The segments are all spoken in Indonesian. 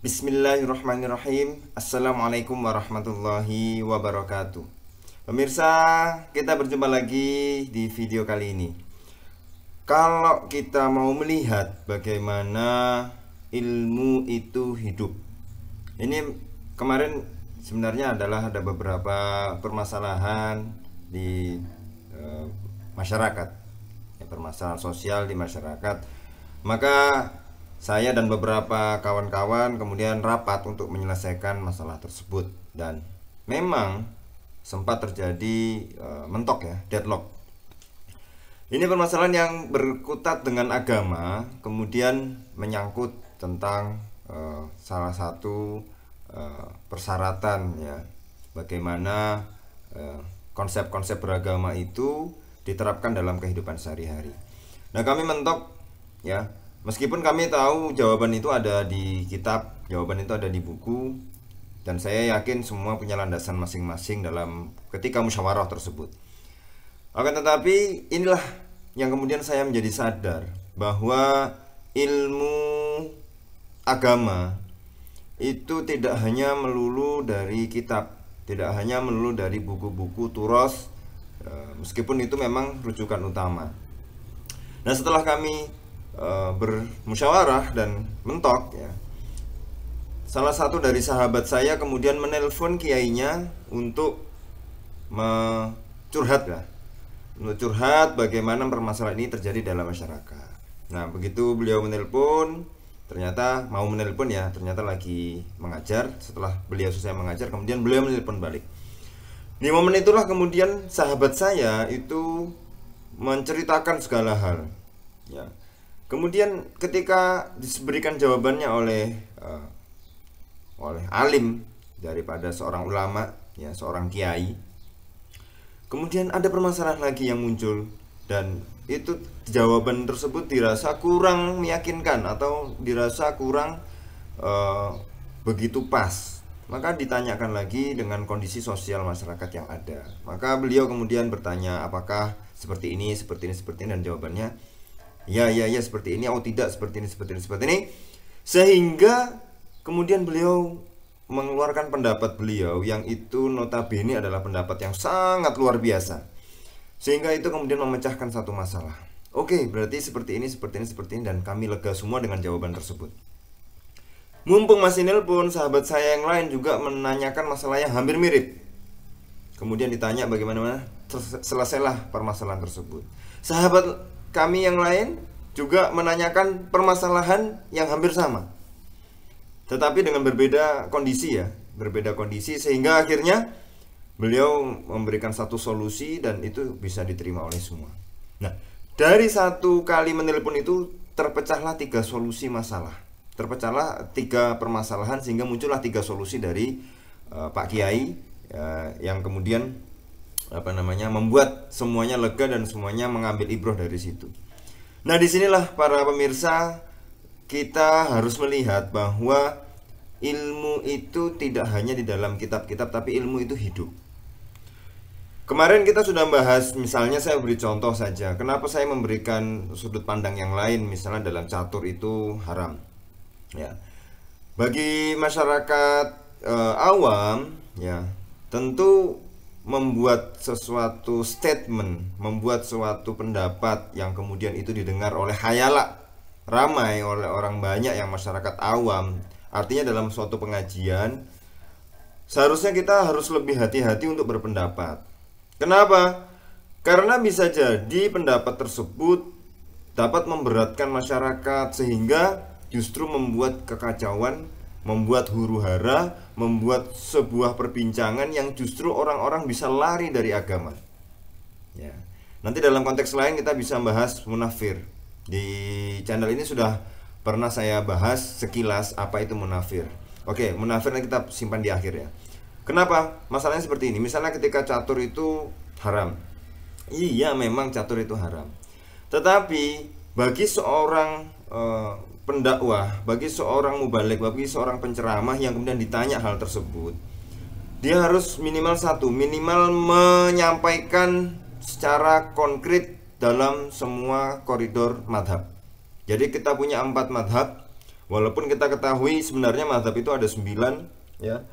Bismillahirrahmanirrahim. Assalamualaikum warahmatullahi wabarakatuh. Pemirsa, kita berjumpa lagi di video kali ini. Kalau kita mau melihat bagaimana ilmu itu hidup, ini kemarin sebenarnya adalah ada beberapa permasalahan di masyarakat, permasalahan sosial di masyarakat. Maka saya dan beberapa kawan-kawan kemudian rapat untuk menyelesaikan masalah tersebut, dan memang sempat terjadi mentok ya, deadlock. Ini permasalahan yang berkutat dengan agama, kemudian menyangkut tentang salah satu persyaratan ya, bagaimana konsep-konsep beragama itu diterapkan dalam kehidupan sehari-hari. Nah, kami mentok ya. Meskipun kami tahu jawaban itu ada di kitab, jawaban itu ada di buku, dan saya yakin semua punya landasan masing-masing dalam ketika musyawarah tersebut. Akan tetapi inilah yang kemudian saya menjadi sadar bahwa ilmu agama itu tidak hanya melulu dari kitab, tidak hanya melulu dari buku-buku turos, meskipun itu memang rujukan utama. Nah, setelah kami bermusyawarah dan mentok ya, salah satu dari sahabat saya kemudian menelpon kiainya untuk curhat bagaimana permasalahan ini terjadi dalam masyarakat. Nah, begitu beliau menelpon, ternyata lagi mengajar. Setelah beliau selesai mengajar, kemudian beliau menelpon balik. Di momen itulah kemudian sahabat saya itu menceritakan segala hal ya. Kemudian ketika diberikan jawabannya oleh alim daripada seorang ulama ya, seorang kiai, kemudian ada permasalahan lagi yang muncul, dan itu jawaban tersebut dirasa kurang meyakinkan atau dirasa kurang begitu pas. Maka ditanyakan lagi dengan kondisi sosial masyarakat yang ada. Maka beliau kemudian bertanya, apakah seperti ini, dan jawabannya ya seperti ini, oh tidak seperti ini, sehingga kemudian beliau mengeluarkan pendapat beliau yang itu notabene adalah pendapat yang sangat luar biasa, sehingga itu kemudian memecahkan satu masalah. Oke, berarti seperti ini, dan kami lega semua dengan jawaban tersebut. Mumpung masih nelpon, sahabat saya yang lain juga menanyakan masalah yang hampir mirip. Kemudian ditanya bagaimana selesailah permasalahan tersebut. Sahabat kami yang lain juga menanyakan permasalahan yang hampir sama, tetapi dengan berbeda kondisi, sehingga akhirnya beliau memberikan satu solusi dan itu bisa diterima oleh semua. Nah, dari satu kali menelpon itu terpecahlah 3 solusi masalah, terpecahlah 3 permasalahan, sehingga muncullah 3 solusi dari Pak Kiai yang kemudian membuat semuanya lega dan semuanya mengambil ibroh dari situ. Nah, disinilah para pemirsa, kita harus melihat bahwa ilmu itu tidak hanya di dalam kitab-kitab, tapi ilmu itu hidup. Kemarin kita sudah bahas, misalnya saya beri contoh saja, kenapa saya memberikan sudut pandang yang lain, misalnya dalam catur itu haram ya. Bagi masyarakat awam ya, tentu membuat sesuatu statement, membuat suatu pendapat yang kemudian itu didengar oleh khayalak ramai, oleh orang banyak yang masyarakat awam, artinya dalam suatu pengajian seharusnya kita harus lebih hati-hati untuk berpendapat. Kenapa? Karena bisa jadi pendapat tersebut dapat memberatkan masyarakat, sehingga justru membuat kekacauan, membuat huru-hara, membuat sebuah perbincangan yang justru orang-orang bisa lari dari agama ya. Nanti dalam konteks lain kita bisa bahas munafir. Di channel ini sudah pernah saya bahas sekilas apa itu munafir. Oke, munafir nanti kita simpan di akhir ya. Kenapa? Masalahnya seperti ini. Misalnya ketika catur itu haram. Iya, memang catur itu haram. Tetapi bagi seorang pendakwah, bagi seorang mubaligh, bagi seorang penceramah yang kemudian ditanya hal tersebut, dia harus minimal menyampaikan secara konkret dalam semua koridor madhab. Jadi kita punya 4 madhab. Walaupun kita ketahui sebenarnya mazhab itu ada 9, ya,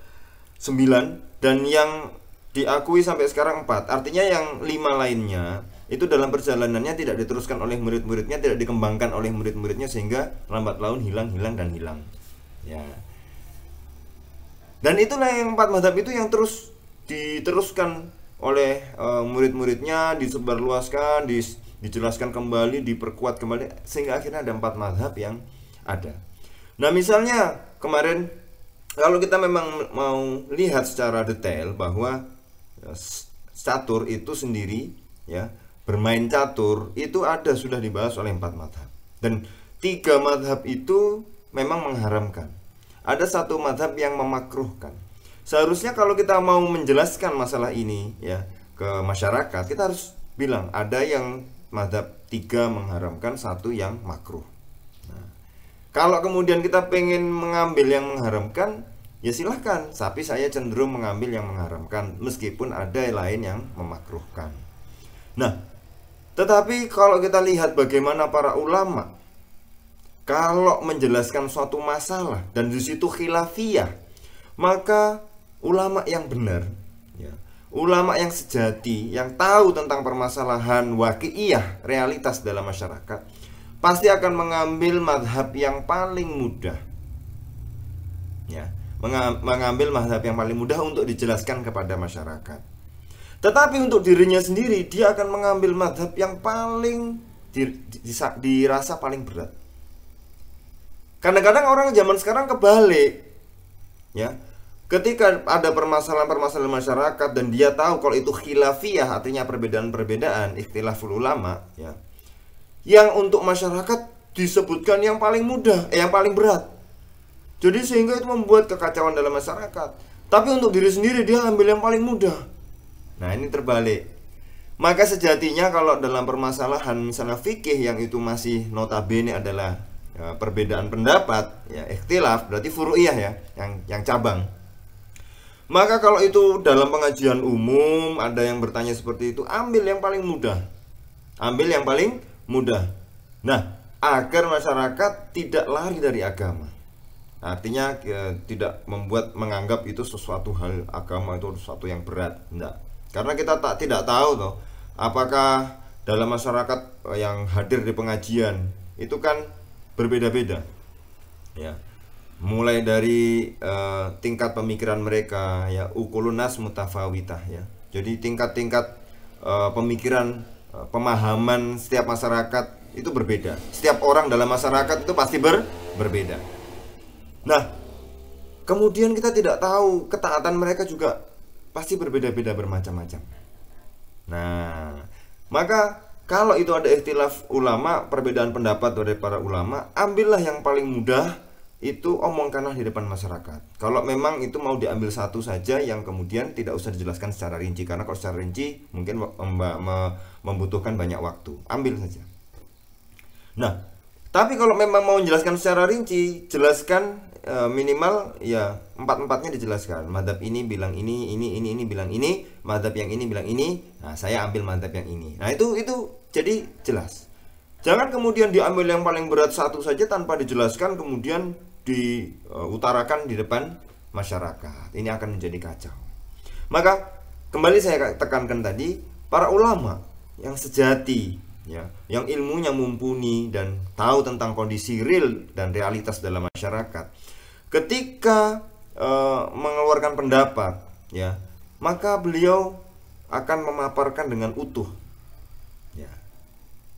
9, dan yang diakui sampai sekarang 4. Artinya yang 5 lainnya itu dalam perjalanannya tidak diteruskan oleh murid-muridnya, tidak dikembangkan oleh murid-muridnya, sehingga lambat laun hilang ya. Dan itulah yang 4 mazhab itu yang terus diteruskan oleh murid-muridnya, disebarluaskan, dijelaskan kembali, diperkuat kembali, sehingga akhirnya ada 4 mazhab yang ada. Nah, misalnya kemarin kalau kita memang mau lihat secara detail bahwa catur itu sendiri, ya, bermain catur itu sudah dibahas oleh 4 mazhab. Dan 3 mazhab itu memang mengharamkan. Ada 1 mazhab yang memakruhkan. Seharusnya kalau kita mau menjelaskan masalah ini, ya, ke masyarakat, kita harus bilang ada yang mazhab 3 mengharamkan, 1 yang makruh. Kalau kemudian kita pengen mengambil yang mengharamkan, ya silahkan. Tapi saya cenderung mengambil yang mengharamkan, meskipun ada lain yang memakruhkan. Nah, tetapi kalau kita lihat bagaimana para ulama, kalau menjelaskan suatu masalah dan di situ khilafiyah, maka ulama yang benar, ya, ulama yang sejati, yang tahu tentang permasalahan waqi'iyah, realitas dalam masyarakat, pasti akan mengambil mazhab yang paling mudah, ya, mengambil mazhab yang paling mudah untuk dijelaskan kepada masyarakat. Tetapi untuk dirinya sendiri, dia akan mengambil mazhab yang paling dirasa paling berat. Kadang-kadang orang zaman sekarang kebalik, ya. Ketika ada permasalahan-permasalahan masyarakat dan dia tahu kalau itu khilafiyah, artinya perbedaan-perbedaan, ikhtilaful ulama, ya, yang untuk masyarakat disebutkan yang paling mudah, yang paling berat. Jadi sehingga itu membuat kekacauan dalam masyarakat. Tapi untuk diri sendiri dia ambil yang paling mudah. Nah, ini terbalik. Maka sejatinya kalau dalam permasalahan misalnya fikih yang itu masih notabene adalah, ya, perbedaan pendapat, ya, ikhtilaf, berarti furu'iyah, ya, yang cabang. Maka kalau itu dalam pengajian umum ada yang bertanya seperti itu, ambil yang paling mudah. Ambil yang paling mudah. Nah, agar masyarakat tidak lari dari agama. Artinya tidak menganggap itu sesuatu hal agama itu sesuatu yang berat. Enggak. Karena kita tidak tahu toh, apakah dalam masyarakat yang hadir di pengajian itu kan berbeda-beda. Ya. Mulai dari tingkat pemikiran mereka, ya, ukulunas mutafawitah, ya. Jadi tingkat-tingkat pemikiran, pemahaman setiap masyarakat itu berbeda. Setiap orang dalam masyarakat itu pasti berbeda. Nah, kemudian kita tidak tahu ketaatan mereka juga pasti berbeda-beda, bermacam-macam. Nah, maka kalau itu ada ikhtilaf ulama, perbedaan pendapat dari para ulama, ambillah yang paling mudah, itu omongkanlah di depan masyarakat. Kalau memang itu mau diambil satu saja yang kemudian tidak usah dijelaskan secara rinci, karena kalau secara rinci mungkin membutuhkan banyak waktu. Ambil saja. Nah, tapi kalau memang mau menjelaskan secara rinci, jelaskan minimal ya 4-4-nya dijelaskan. Mazhab ini bilang ini bilang ini, mazhab yang ini bilang ini. Nah, saya ambil mazhab yang ini. Nah, itu jadi jelas. Jangan kemudian diambil yang paling berat satu saja tanpa dijelaskan, kemudian diutarakan di depan masyarakat. Ini akan menjadi kacau. Maka kembali saya tekankan tadi, para ulama yang sejati, ya, yang ilmunya mumpuni dan tahu tentang kondisi real dan realitas dalam masyarakat, ketika mengeluarkan pendapat, ya, maka beliau akan memaparkan dengan utuh. Ya.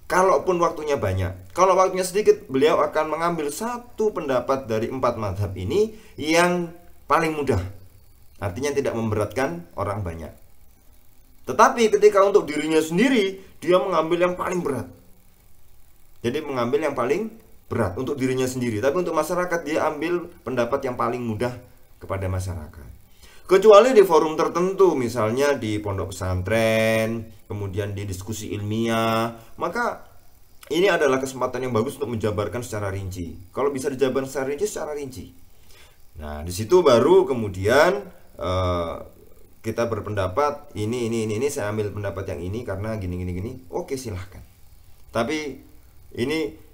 Kalaupun waktunya banyak, kalau waktunya sedikit, beliau akan mengambil satu pendapat dari 4 mazhab ini yang paling mudah, artinya tidak memberatkan orang banyak. Tetapi ketika untuk dirinya sendiri, dia mengambil yang paling berat. Jadi mengambil yang paling berat untuk dirinya sendiri, tapi untuk masyarakat dia ambil pendapat yang paling mudah kepada masyarakat. Kecuali di forum tertentu, misalnya di pondok pesantren, kemudian di diskusi ilmiah, maka ini adalah kesempatan yang bagus untuk menjabarkan secara rinci. Kalau bisa dijabarkan secara rinci. Nah, di situ baru kemudian kita berpendapat ini saya ambil pendapat yang ini karena gini. Oke, silahkan. Tapi ini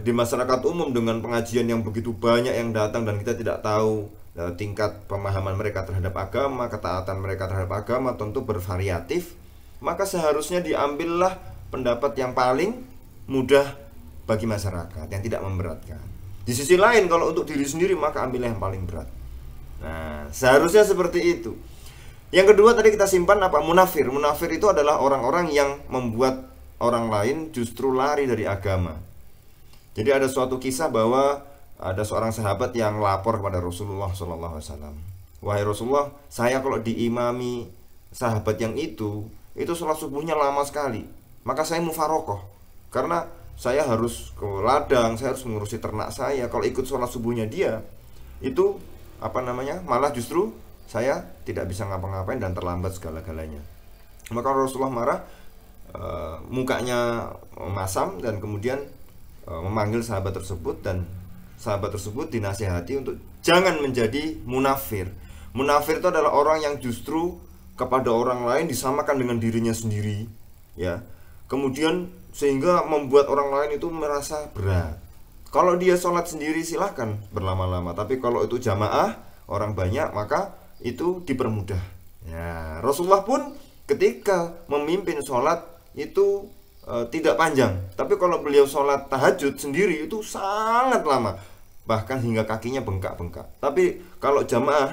di masyarakat umum dengan pengajian yang begitu banyak yang datang dan kita tidak tahu tingkat pemahaman mereka terhadap agama, ketaatan mereka terhadap agama tentu bervariatif, maka seharusnya diambillah pendapat yang paling mudah bagi masyarakat, yang tidak memberatkan. Di sisi lain kalau untuk diri sendiri maka ambillah yang paling berat. Nah, seharusnya seperti itu. Yang kedua tadi kita simpan apa? Munafir. Munafir itu adalah orang-orang yang membuat orang lain justru lari dari agama. Jadi ada suatu kisah bahwa ada seorang sahabat yang lapor kepada Rasulullah SAW. Wahai Rasulullah, saya kalau diimami sahabat yang itu sholat subuhnya lama sekali. Maka saya mufarokoh, karena saya harus ke ladang, saya harus mengurusi ternak saya. Kalau ikut sholat subuhnya dia, itu malah justru saya tidak bisa ngapa-ngapain dan terlambat segala-galanya. Maka Rasulullah marah, mukanya masam dan kemudian memanggil sahabat tersebut, dan sahabat tersebut dinasihati untuk jangan menjadi munafir. Munafir itu adalah orang yang justru kepada orang lain disamakan dengan dirinya sendiri, ya. Kemudian sehingga membuat orang lain itu merasa berat. Kalau dia sholat sendiri silahkan berlama-lama, tapi kalau itu jamaah orang banyak maka itu dipermudah. Ya, Rasulullah pun ketika memimpin sholat itu tidak panjang, tapi kalau beliau sholat tahajud sendiri itu sangat lama, bahkan hingga kakinya bengkak-bengkak. Tapi kalau jamaah,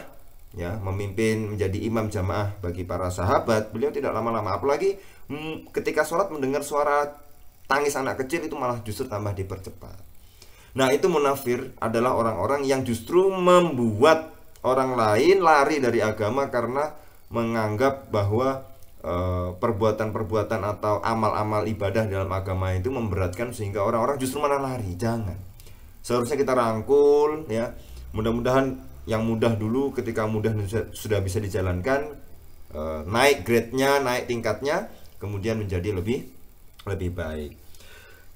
ya, memimpin menjadi imam jamaah bagi para sahabat, beliau tidak lama-lama. Apalagi ketika sholat mendengar suara tangis anak kecil itu malah justru tambah dipercepat. Nah, itu munafir adalah orang-orang yang justru membuat orang lain lari dari agama karena menganggap bahwa perbuatan-perbuatan atau amal-amal ibadah dalam agama itu memberatkan sehingga orang-orang justru malah lari. Jangan. Seharusnya kita rangkul, ya. Mudah-mudahan yang mudah dulu, ketika mudah sudah bisa dijalankan, naik grade-nya, naik tingkatnya, kemudian menjadi lebih baik.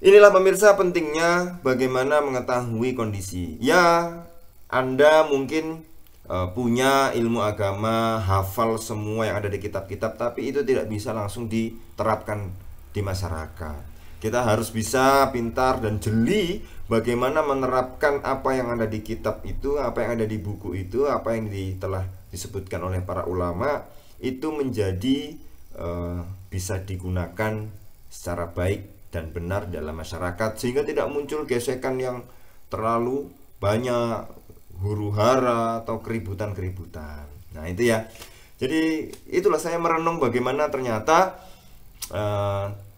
Inilah pemirsa pentingnya bagaimana mengetahui kondisi. Ya, Anda mungkin punya ilmu agama, hafal semua yang ada di kitab-kitab, tapi itu tidak bisa langsung diterapkan di masyarakat. Kita harus bisa pintar dan jeli bagaimana menerapkan apa yang ada di kitab itu, apa yang ada di buku itu, apa yang telah disebutkan oleh para ulama, itu menjadi bisa digunakan secara baik dan benar dalam masyarakat, sehingga tidak muncul gesekan yang terlalu banyak, huru-hara atau keributan-keributan. Nah, itu ya. Jadi itulah saya merenung bagaimana ternyata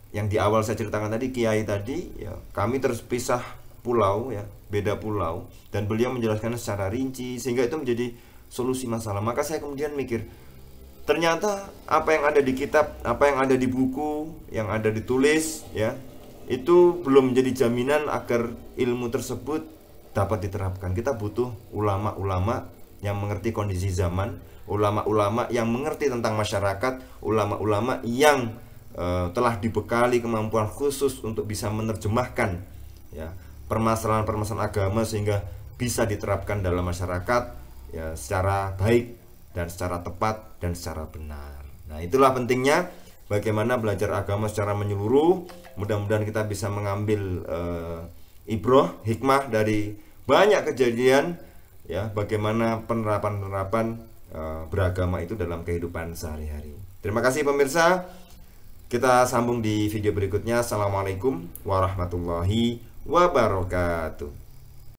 yang di awal saya ceritakan tadi, kiai tadi, ya, kami terpisah pulau, ya, beda pulau, dan beliau menjelaskan secara rinci sehingga itu menjadi solusi masalah. Maka saya kemudian mikir, ternyata apa yang ada di kitab, apa yang ada di buku, yang ada ditulis, ya, itu belum menjadi jaminan agar ilmu tersebut dapat diterapkan. Kita butuh ulama-ulama yang mengerti kondisi zaman, ulama-ulama yang mengerti tentang masyarakat, ulama-ulama yang telah dibekali kemampuan khusus untuk bisa menerjemahkan, ya, permasalahan-permasalahan agama sehingga bisa diterapkan dalam masyarakat, ya, secara baik dan secara tepat dan secara benar. Nah, itulah pentingnya bagaimana belajar agama secara menyeluruh. Mudah-mudahan kita bisa mengambil ibroh, hikmah dari banyak kejadian, ya, bagaimana penerapan beragama itu dalam kehidupan sehari-hari. Terima kasih pemirsa. Kita sambung di video berikutnya. Assalamualaikum warahmatullahi wabarakatuh.